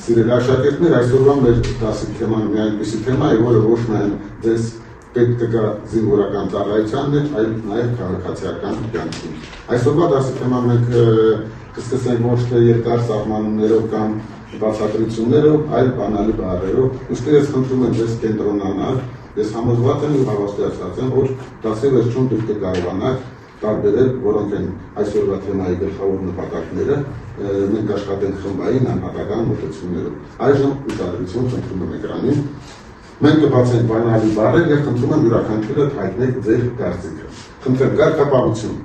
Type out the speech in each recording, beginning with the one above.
Սիրելի աշակերտներ, այսօրվա մեր դասի թեման մի այնպիսի թեմա է, որը ոչ միայն ձեզ պետք կգա զինվորական ծառայությանն է, այլ նաև քաղաքացիական կյանքին։ Այսօրվա դասի թեման մենք կսկսենք ոչ թե երկար սահմանումներով կամ բացատրություններով, այլ բանալի բառերով։ Ուստի ես խնդրում եմ ձեզ կենտրոնանալ, ես համոզված եմ ու հավաստիացած եմ, որ դասի վերջում դուք կկարողանաք տարբերել, որոնք են այսօրվա թեմայի գլխավոր նպատակները, մենք աշխատենք խմբային անհատական մոտեցումներով։ Այժմ ուշադրություն խնդրում եմ էկրանին։ Մենք կբացենք բանալի բառեր եւ խնդրում եմ յուրաքանչյուրը հայտնեք ձեր կարծիքը։ Խնդրեմ, կարգապահություն։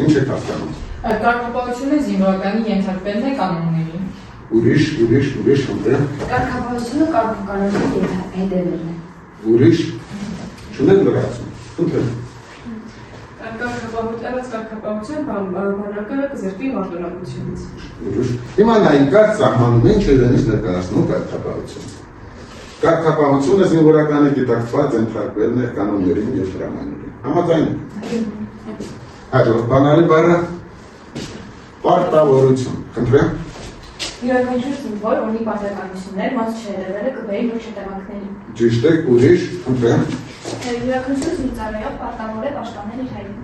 Ինչ եք հասկանում։ Կարգապահությունը զինվորականի ենթարկվելն է կանոններին։ Ուրիշ խնդրեմ։ Կարգապահությունը կարգականոնի հետևելն է։ Ուրիշ չունեք լրացում։ Խնդրեմ։ Կարգապահության բանակը կզրկի մարտունակությունից։ Հիմա նայենք կարճ սահմանում ինչ իրենից ներկայացնում կարգապահություն։ Կարգապահությունը զինվորականի գիտակցված ենթարկվելն է կանոններին եւ հրամաններին։ Համաձայն եք։ Հաջորդ բանալի բառը պարտավորություն։ Խնդրեմ։ Յուրաքանչյուր զինվոր ունի պարտականություններ, մաս չհետևելը կբերի նոր շտեմակների։ Ճիշտ եք, ուրիշ, խնդրեմ։ Յուրաքանչյուր զինծառայող պարտավոր է պաշտպանել իր հայրենիքը։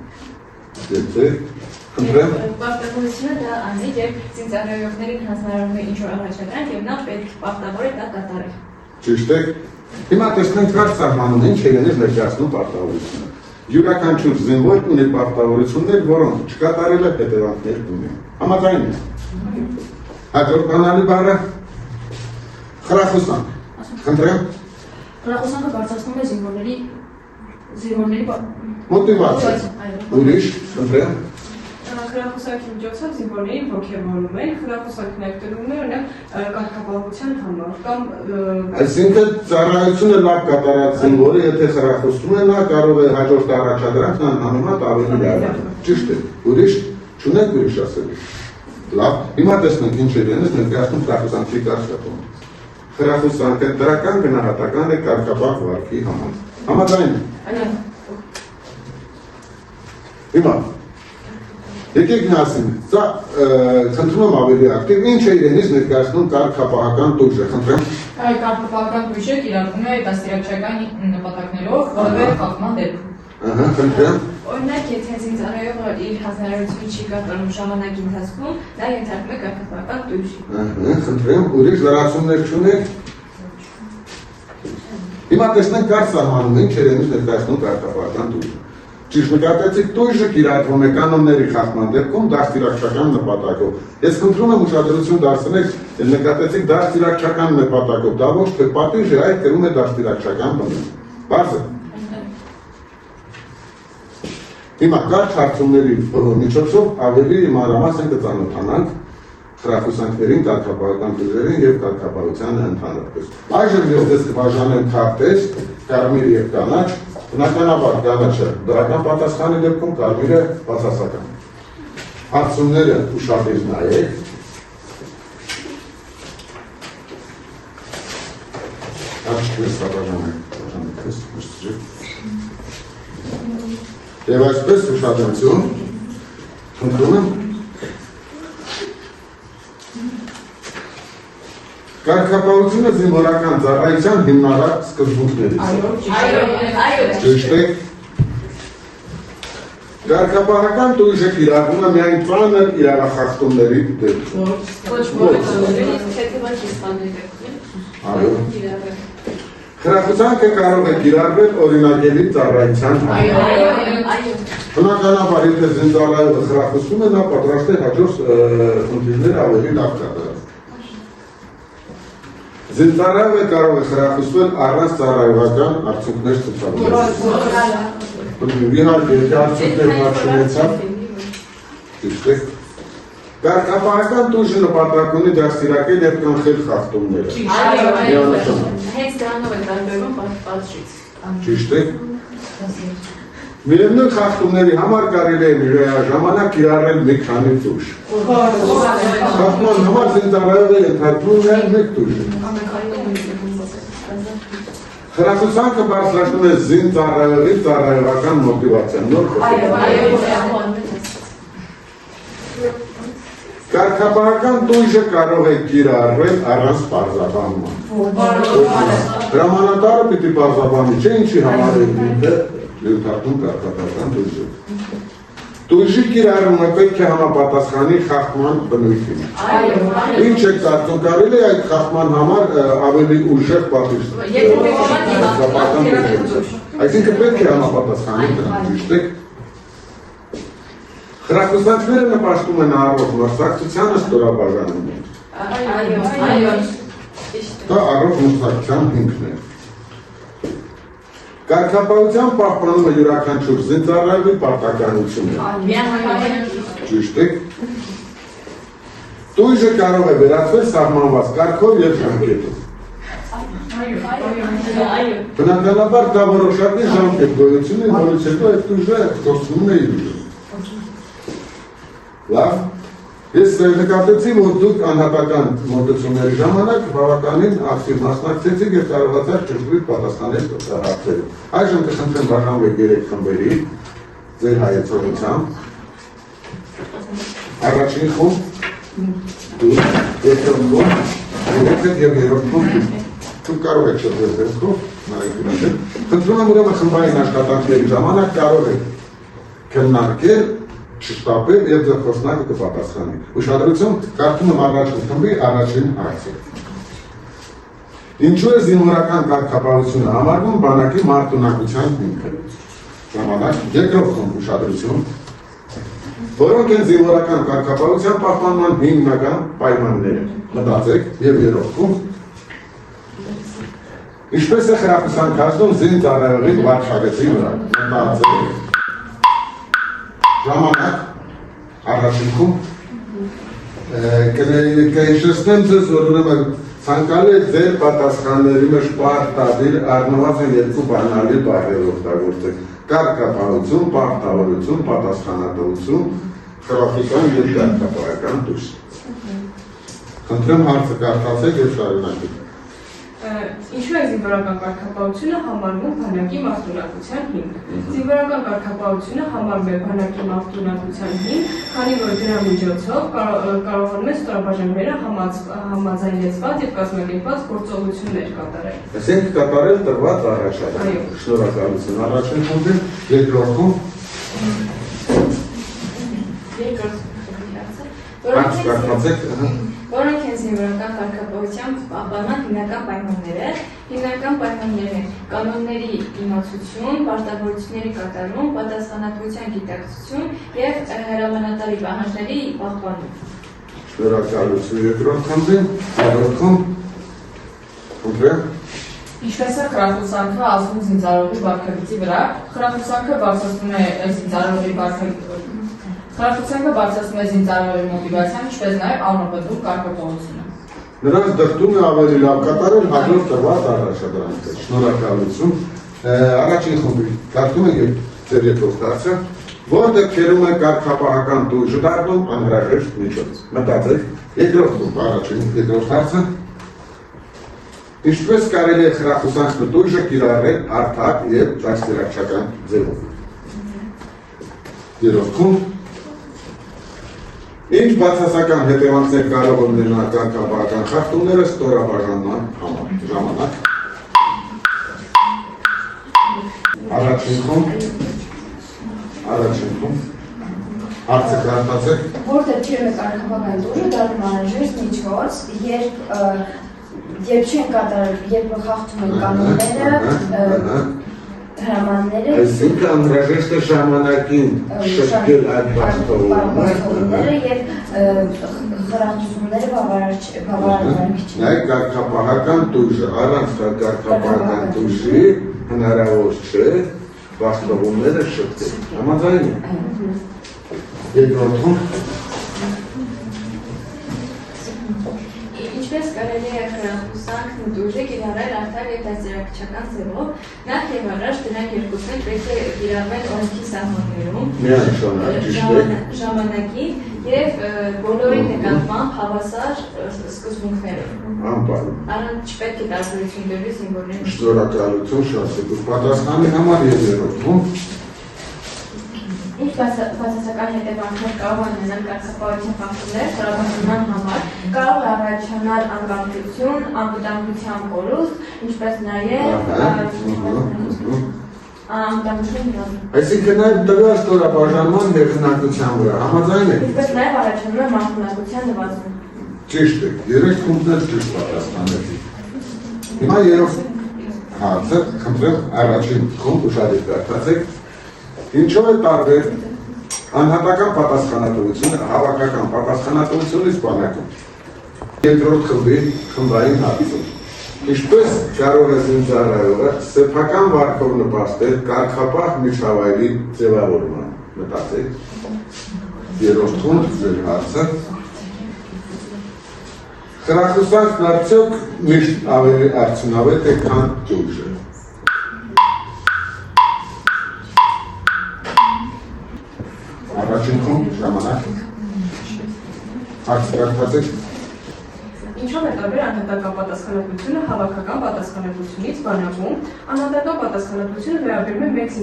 Խնդրեմ։ Պարտավորությունը դա անձի եւ զինծառայողներին հանձնարարվում է ինչ-որ առաջադրանք եւ նա պետք պարտավոր է դա կատարել։ Ճիշտ եք։ Հիմա տեսնենք կարճ սահմանում ինչ իրենից ներկայացնում պարտավորությունը։ Յուրաքանչյուր զինվոր ունի պարտավորություններ, որոնք չկատարելը հետևանքներ ունեն։ Համաձայն եք։ Հաջորդ բանալի բառը խրախուսանք։ Խնդրեմ։ Խրախուսանքը բարձրացնում է զինվորների մոտիվացիա։ Ուրիշ, խնդրեմ։ Խրախուսանքի միջոցով զինվորներին ոգևորում են, խրախուսանքն ակտերում է օրինակ կարգապահության համար կամ Այսինքն ծառայությունը լավ կատարած զինվորը, եթե խրախուսվում է, նա կարող է հաջորդ առաջադրանքն անհամեմատ ավելի լավ։ Ճիշտ է։ Ուրիշ, չունեք ուրիշ ասելու։ Լավ, հիմա տեսնենք ինչ է դենս ներկայացնում խրախուսանքի կարգապահում։ Խրախուսանքը դրական գնահատական է կարգապահ վարքի համար։ Համաձայն եք։ Հիմա եկեք նասին, սա խնդրում եմ ավելի ակտիվ, ինչ է իրենից ներկայացնում կարգապահական տույժը, խնդրեմ։ Կարգապահական տույժը կիրառվում է դաստիարակչական նպատակներով որևէ խախտման դեպքում։ Խնդրեմ։ Օրինակ, եթե զինծառայողը իր հանձնարարությունը չի կատարում ժամանակի ընթացքում, դա ենթարկվում է կարգապահական տույժի։ Խնդրեմ, ուրիշ լրացումներ չունեք։ Հիմա տեսնենք կարճ սահմանում ինչ իրենից ներկայացնում կարգապահական տույժը։ Ճիշտ նկատեցիք, տույժը կիրառվում է կանոնների խախտման դեպքում դաստիարակչական նպատակով։ Ես խնդրում եմ ուշադրություն դարձնեք, նկատեցիք դաստիարակչական նպատակով, դա ոչ թե պատիժ է, այլ կրում է դաստիարակչական բան։ Բարձր։ Հիմա կարճ հարցումների միջոցով ավելի մանրամասն կծանոթանանք խրախուսանքներին, կարգապահական տույժերին եւ կարգապահությանը ընդհանրապես։ Այժմ ես կբաժանեմ քարտեր, կարմիր եւ կանաչ։ Բնականաբար կանաչը դրական պատասխանի դեպքում կարմիրը բացասական։ Հարցումները ուշադիր նայեք։ Աչքերս բաժանենք։ Եվ այսպես ուշադրություն, խնդրում եմ։ Կարգապահությունը զինվորական ծառայության հիմնարար սկզբունքներից է։ Ճիշտ է։ Կարգապահական տույժը կիրառվում է միայն ծանր իրավախախտումների դեպքում։ Այո։ Խրախուսանքը կարող է կիրառվել օրինակելի ծառայության համար։ Բնականաբար, եթե զինծառայողը խրախուսվում է, նա պատրաստ է հաջորդ խնդիրները ավելի լավ կատարել։ Զինծառայողը կարող է խրախուսվել առանց ծառայողական արդյունքներ ցուցաբերել։ Իհարկե, եթե արդյունքներ չունեցավ, ճիշտ է։ Կարգապահական տույժը նպատակ ունի դաստիարակել եւ կանխել խախտումները։ Հենց դրանով է տարբերվում պատժից։ Ճիշտ է։ Միևնույն խախտումների համար կարելի է միաժամանակ կիրառել մի քանի տույժ։ Խախտման համար զինծառայողը ենթարկվում է մեկ տույժ։ Խրախուսանքը բարձրացնում է զինծառայողի ծառայողական մոտիվացիան։ Նոր խոսք։ Կարգապահական տույժը կարող է կիրառվել առանց պարզաբանման։ Հրամանատարը պիտի պարզաբանի, չէ ինչի համար է լյութարտում կարգապահական տույժը։ Տույժի կիրառումը պետք է համապատասխանի խախտման բնույթին։ Ինչ է կարծում կարելի է այդ խախտման համար ավելի ուժեղ պատիժ։ Այսինքն պետք է համապատասխանի դրան, ճիշտ է։ Խրախուսանքները նպաստում են առողջ մրցակցությանը ստորաբաժանումին։ Դա առողջ մրցակցության հիմքն է։ Կարգապահության պահպանումը յուրաքանչյուր զինծառայողի պարտականություն է։ Ճիշտ է։ Տույժը կարող է վերածվել սահմանված կարգով և ժամկետով։ Բնականաբար դա որոշակի ժամկետ գոյություն է, որից հետո այդ տույժը գործում է իր ուժը։ Լավ, ես նկատեցի, որ դուք անհատական մոտեցումների ժամանակ բավականին ակտիվ մասնակցեցիք և կարողացաք ճշգրիտ պատասխանել հարցերին։ Այժմ կխնդրեմ բաժանվեք 3 խմբերի ձեր հայեցողությամբ։ Առաջին խումբ դուք, երկրորդ խումբ, և երրորդ խումբ դուք կարող եք շրջել դեպքով, խնդրում եմ ուրեմն խմբային աշխատանքների ժամանակ կարող եք քննարկել չշտապել և ձեր խոսնակը կպատասխանի։ Ուշադրություն, կարդում եմ առաջին խմբի առաջին հարցը։ Ինչու է զինվորական կարգապահությունը համարվում բանակի մարտունակության հիմքը։ Ժամանակ, երկրորդ խումբ ուշադրություն։ Որոնք են զինվորական կարգապահության պահպանման հիմնական պայմանները։ Մտածեք և երրորդ խումբ։ Ինչպես է խրախուսանք հասնում զինծառայողի վարչագծի վրա։ Մտածեք։ Ժամանակ, առաջին խումբ, կհիշեցնեմ ձեզ, որ ուրեմն ցանկալի է ձեր պատասխանների մեջ պարտադիր առնված են 2 բանալի բառեր օգտագործեք։ Կարգապահություն, պարտավորություն, պատասխանատվություն, խրախուսան և կարգապահական տույժ։ Խնդրեմ հարցը կարդացեք և շարունակեք։ Ինչու է զինվորական կարգապահությունը համարվում բանակի մարտունակության հիմք։ Զինվորական կարգապահությունը համարվում է բանակի մարտունակության հիմք, քանի որ դրա միջոցով կարողանում է ստորաբաժանումները համաձայնեցված և կազմակերպված գործողություններ կատարել։ Այսինքն կատարել տրված առաջադրանք։ Շնորհակալություն։ Առաջին խումբի, երկրորդ խումբ։ Որոնք են զինվորական կարգապահության պահպանման հիմնական պայմանները։ Հիմնական պայմաններն են կանոնների իմացություն, պարտավորությունների կատարում, պատասխանատվության գիտակցություն և հրամանատարի պահանջների պահպանում։ Շնորհակալություն երկրորդ խմբի, երրորդ խումբ։ Ինչպես է խրախուսանքը ազգում զինծառայողի վարքագծի վրա, խրախուսանքը բարձրացնում է զինծառայողի մոտիվացիան, ինչպես նաև անօգտվում կարգապահությունը։ Նրանց դրդում է ավելի լավ կատարել հաջորդ տրված առաջադրանքը։ Շնորհակալություն։ Առաջին խումբի կարդում եք ձեր երկրորդ հարցը, որ դեպքերում է կարգապահական տույժը դառնում անհրաժեշտ միջոց։ Մտածեք, երկրորդ խումբ, առաջին երկրորդ հարցը։ Ինչպես կարելի է խրախուսանքը տույժը կիրառել արդար և դաստիարակչական ձևով։ Երրորդ խումբ։ Ինչ բացասական հետևանքներ կարող ունենալ կարգապահական խախտումները ստորաբաժանման համար։ Ժամանակ։ Առաջին խումբ։ Հարցը կարդացեք։ Որ դեպքերում է կարգապահական տույժը դառնում անհրաժեշտ միջոց, երբ չեն կատարել, երբ խախտում են կանոնները, հրամանները, այսինքն անհրաժեշտ է ժամանակին շրջել այդ բարձրությունները և խրախուսումները բավարարվան քիչ։ Նայեք, կարգապահական տույժը առանց կարգապահական տույժի հնարավոր չէ բարձրությունները շրջել։ Համաձայն եք։ Երկրորդ խումբ։ Ինչպես կարելի է խրախուսանքն ու տույժը կիրառել արդար և դաստիարակչական ձևով, նախ և առաջ դրանք երկուսն պետք է կիրառվեն օրենքի սահմաններում, ժամանակին և բոլորի նկատմամբ հավասար սկզբունքներով։ Առանց չպետք է տարբերություն բերվի զինվորների։ Շնորհակալություն, շատ պատասխանի համար և երրորդ խումբ։ Ինչ բացասական հետևանքներ կարող են ունենալ կարգապահության ֆակտորներ խորհրդանման համար, կարող է առաջանալ անկարգություն, անվտանգության կորուստ, ինչպես նաև Այսինքն նաև տվյալ ստորաբաժանման հեղինակության վրա համաձայն եք։ ինչպես նաև առաջանում է մարդունակության նվազում։ Ճիշտ է, երեք խումբներ ճիշտ պատասխանեցիք։ Հիմա երրորդ հարցը, խնդրեմ առաջին խումբ ուշադիր դարձեք։ Ինչով է տարբեր անհատական պատասխանատվությունը հավաքական պատասխանատվությունից բանակում։ Երկրորդ խմբի խմբային հարցում։ Ինչպես կարող է զինծառայողը սեփական վարկով նպաստել կարգապահ միջավայրի ձևավորման։ Մտածեք։ Երրորդ խումբ ձեր հարցը։ Խրախուսանքն արդյոք միշտ ավելի արդյունավետ է, քան դույժը։ Առաջին խումբ ժամանակ։ Հարցը կարդացեք։ Ինչով է տարբեր անհատական պատասխանատվությունը հավաքական պատասխանատվությունից բանակում, անհատական պատասխանատվությունը վերաբերում է մեկ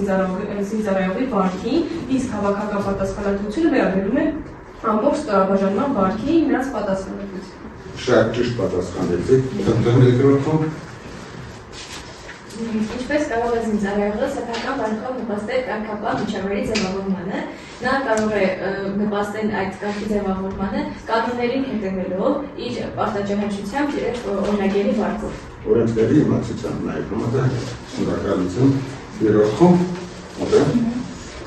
զինծառայողի վարկին, իսկ հավաքական պատասխանատվությունը վերաբերում է ամբողջ ստորաբաժանման վարկի նրանց պատասխանատվություն։ Շատ ճիշտ պատասխանեցիք։ Խնդրեմ երկրորդ խումբ։ Ինչպես կարող է զինծառայողը սեփական վարկով նպաստել կարգապահ միջավայրի ձևավորմանը, նա կարող է նպաստել այդ կարգի ձևավորմանը կանոններին հետևելով իր պարտաճանաչությամբ իր օրինագելի վարկով։ Օրենքների իմացությամբ նաև համաձայն եք։ Շնորհակալություն։ Երրորդ խումբ։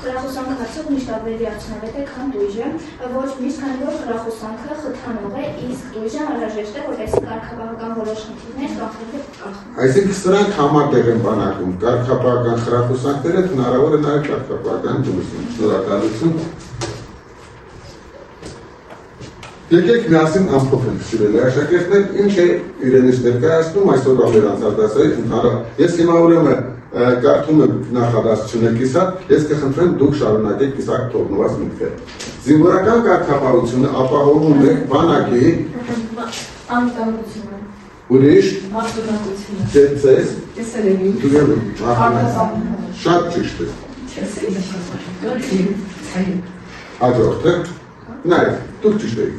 Խրախուսանքը արդյոք միշտ ավելի արդյունավետ է, քան դույժը, ոչ միշտ, քանի որ խրախուսանքը խթանող է, իսկ դույժը անհրաժեշտ է, որպեսզի կարգապահական որոշ խնդիրներ կանխելը կանխեն։ Այսինքն սրանք համատեղ են բանակում, կարգապահական խրախուսանքները հնարավոր է նաև կարգապահական դույժում։ Շնորհակալություն։ Եկեք միասին ամփոփենք, սիրելի աշակերտներ, ինչ է իրենից ներկայացնում այսօրվա մեր անցադասային ընդհանուր։ Ես հիմա ուրեմն կարդում եմ նախադասությունը կիսատ, ես կխնդրեմ դուք շարունակեք կիսակ թողնված միտքեր։ Զինվորական կարգապահությունը ապահովում է բանակի Անվտանգությունը, ուրիշ Մարդունակությունը։ ձեզ շատ ճիշտ է։ Հաջորդը նայեք, դուք ճիշտ եք։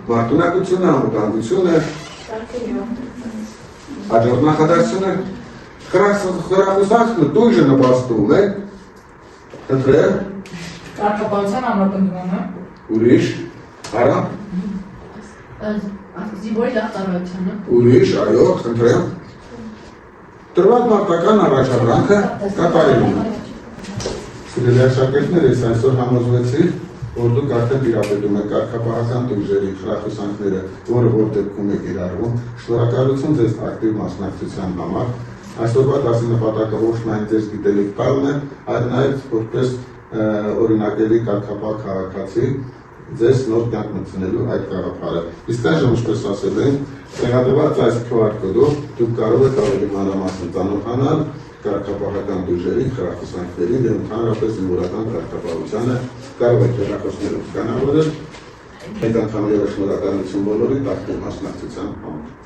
Մարդունակությունը, անվտանգությունը, հաջորդ նախադասությունը խրախուսանքն դույժը նպաստում է, խնդրեմ, Կարգապահության ամրապնդմանը, ուրիշ, արա, զինվորի դախտարայությանը, ուրիշ, այո, խնդրեմ, տրված մարտական առաջադրանքը կատարելուն է։ Սիրելի աշակերտներ, ես այսօր համոզվեցի, որ դուք արդեն տիրապետում եք կարգապահական դույժերի խրախուսանքները, որը որ դեպքում է կիրառվում։ Շնորհակալություն ձեզ ակտիվ մասնակցության համար։ Այսօրվա դասի նպատակը ոչ միայն ձեզ գիտելիք տալն է, այլ նաև որպես օրինակելի կարգապահ քաղաքացի ձեզ նոր կյանք մտցնելու այդ գաղափարը։ Իսկ այժմ, ինչպես ասել եմ, տեղադրված այս QR կոդով դուք կարող եք ավելի մանրամասն ծանոթանալ կարգապահական դույժերի խրախուսանքներին եւ ընդհանրապես զինվորական կարգապահությանը, կարող եք հեռախոսներով կանավորել։ Այդ անգամ եւս շնորհակալություն բոլորին ակտիվ մասնակցության համար։